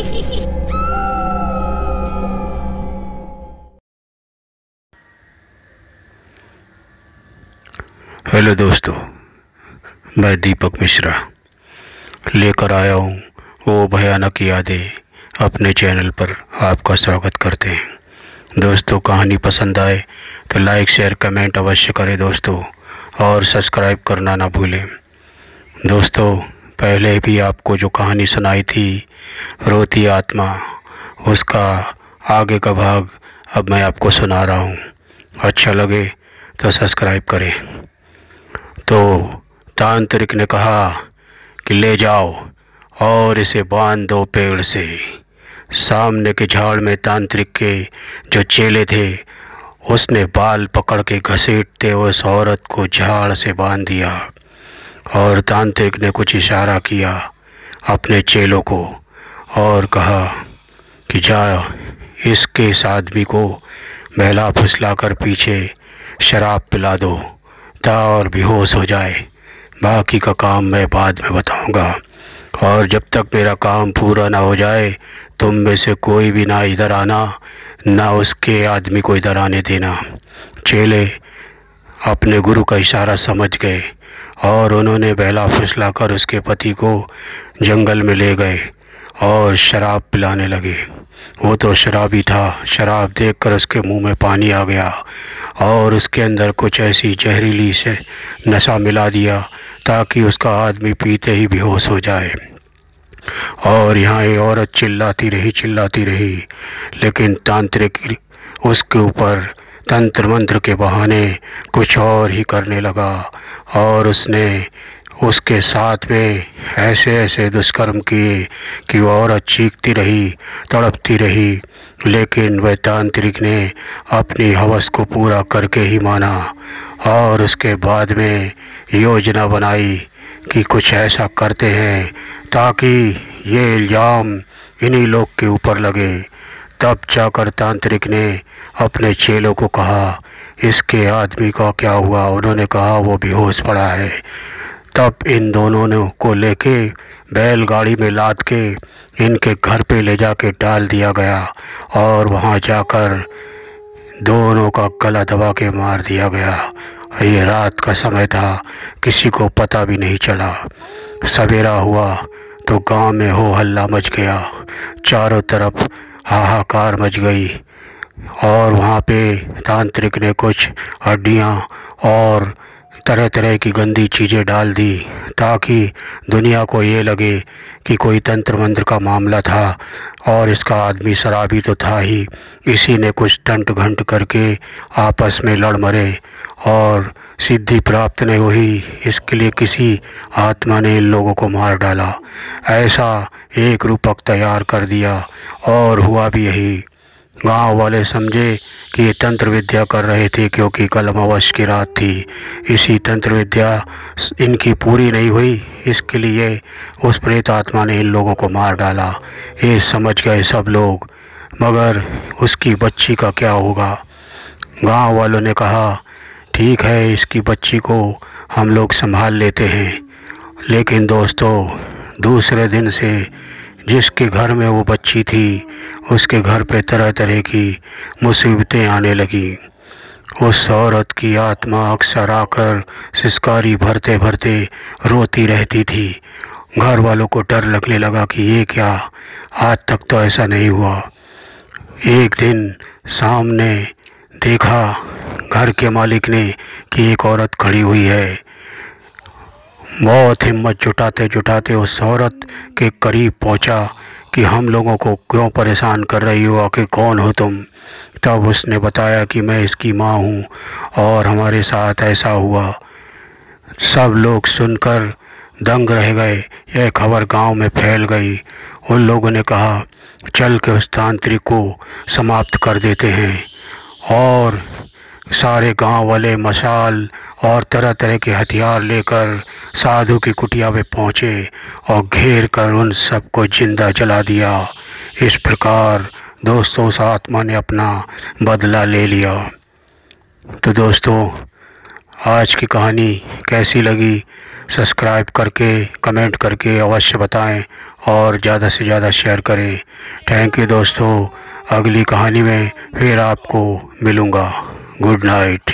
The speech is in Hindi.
हेलो दोस्तों, मैं दीपक मिश्रा लेकर आया हूँ वो भयानक यादें अपने चैनल पर। आपका स्वागत करते हैं। दोस्तों, कहानी पसंद आए तो लाइक शेयर कमेंट अवश्य करें दोस्तों, और सब्सक्राइब करना ना भूलें। दोस्तों, पहले भी आपको जो कहानी सुनाई थी रोती आत्मा, उसका आगे का भाग अब मैं आपको सुना रहा हूँ। अच्छा लगे तो सब्सक्राइब करें। तो तांत्रिक ने कहा कि ले जाओ और इसे बांध दो पेड़ से। सामने के झाड़ में तांत्रिक के जो चेले थे, उसने बाल पकड़ के घसीटते उस औरत को झाड़ से बांध दिया, और तांत्रिक ने कुछ इशारा किया अपने चेलों को और कहा कि जा इसके इस आदमी को बहला फुसला कर पीछे शराब पिला दो और बेहोश हो जाए। बाकी का काम मैं बाद में बताऊंगा, और जब तक मेरा काम पूरा ना हो जाए तुम में से कोई भी ना इधर आना, ना उसके आदमी को इधर आने देना। चेले अपने गुरु का इशारा समझ गए और उन्होंने बहला फुसला कर उसके पति को जंगल में ले गए और शराब पिलाने लगे। वो तो शराबी था, शराब देखकर उसके मुंह में पानी आ गया और उसके अंदर कुछ ऐसी जहरीली से नशा मिला दिया ताकि उसका आदमी पीते ही बेहोश हो जाए। और यहाँ ये औरत चिल्लाती रही, लेकिन तांत्रिक उसके ऊपर तंत्र मंत्र के बहाने कुछ और ही करने लगा, और उसने उसके साथ में ऐसे दुष्कर्म किए कि वो औरत चीखती रही, तड़पती रही। लेकिन वह तांत्रिक ने अपनी हवस को पूरा करके ही माना, और उसके बाद में योजना बनाई कि कुछ ऐसा करते हैं ताकि ये इल्ज़ाम इन्हीं लोग के ऊपर लगे। तब जाकर तांत्रिक ने अपने चेलों को कहा इसके आदमी का क्या हुआ। उन्होंने कहा वो बेहोश पड़ा है। तब इन दोनों ने को लेके बैलगाड़ी में लाद के इनके घर पे ले जाके डाल दिया गया, और वहाँ जाकर दोनों का गला दबा के मार दिया गया। ये रात का समय था, किसी को पता भी नहीं चला। सवेरा हुआ तो गांव में हो हल्ला मच गया, चारों तरफ हाहाकार मच गई, और वहाँ पे तांत्रिक ने कुछ हड्डियाँ और तरह तरह की गंदी चीज़ें डाल दी ताकि दुनिया को ये लगे कि कोई तंत्र मंत्र का मामला था, और इसका आदमी शराबी तो था ही। इसी ने कुछ टंट घंट करके आपस में लड़ मरे और सिद्धि प्राप्त नहीं हुई, इसके लिए किसी आत्मा ने इन लोगों को मार डाला। ऐसा एक रूपक तैयार कर दिया, और हुआ भी यही। गांव वाले समझे कि ये तंत्र विद्या कर रहे थे, क्योंकि कल अमावस्या की रात थी। इसी तंत्र विद्या इनकी पूरी नहीं हुई, इसके लिए उस प्रेत आत्मा ने इन लोगों को मार डाला। ये समझ गए सब लोग, मगर उसकी बच्ची का क्या होगा। गांव वालों ने कहा ठीक है, इसकी बच्ची को हम लोग संभाल लेते हैं। लेकिन दोस्तों, दूसरे दिन से जिसके घर में वो बच्ची थी उसके घर पे तरह तरह की मुसीबतें आने लगी। उस औरत की आत्मा अक्सर आकर सिसकारी भरते भरते रोती रहती थी। घर वालों को डर लगने लगा कि ये क्या, आज तक तो ऐसा नहीं हुआ। एक दिन सामने देखा घर के मालिक ने कि एक औरत खड़ी हुई है। बहुत हिम्मत जुटाते जुटाते उस औरत के करीब पहुंचा कि हम लोगों को क्यों परेशान कर रही हो, आखिर कौन हो तुम। तब उसने बताया कि मैं इसकी माँ हूँ और हमारे साथ ऐसा हुआ। सब लोग सुनकर दंग रह गए। यह खबर गांव में फैल गई। उन लोगों ने कहा चल के उस तांत्रिक को समाप्त कर देते हैं, और सारे गांव वाले मशाल और तरह तरह के हथियार लेकर साधु की कुटिया में पहुँचे और घेर कर उन सबको जिंदा जला दिया। इस प्रकार दोस्तों उस आत्मा ने अपना बदला ले लिया। तो दोस्तों, आज की कहानी कैसी लगी सब्सक्राइब करके कमेंट करके अवश्य बताएं और ज़्यादा से ज़्यादा शेयर करें। थैंक यू दोस्तों। अगली कहानी में फिर आपको मिलूँगा। Good night.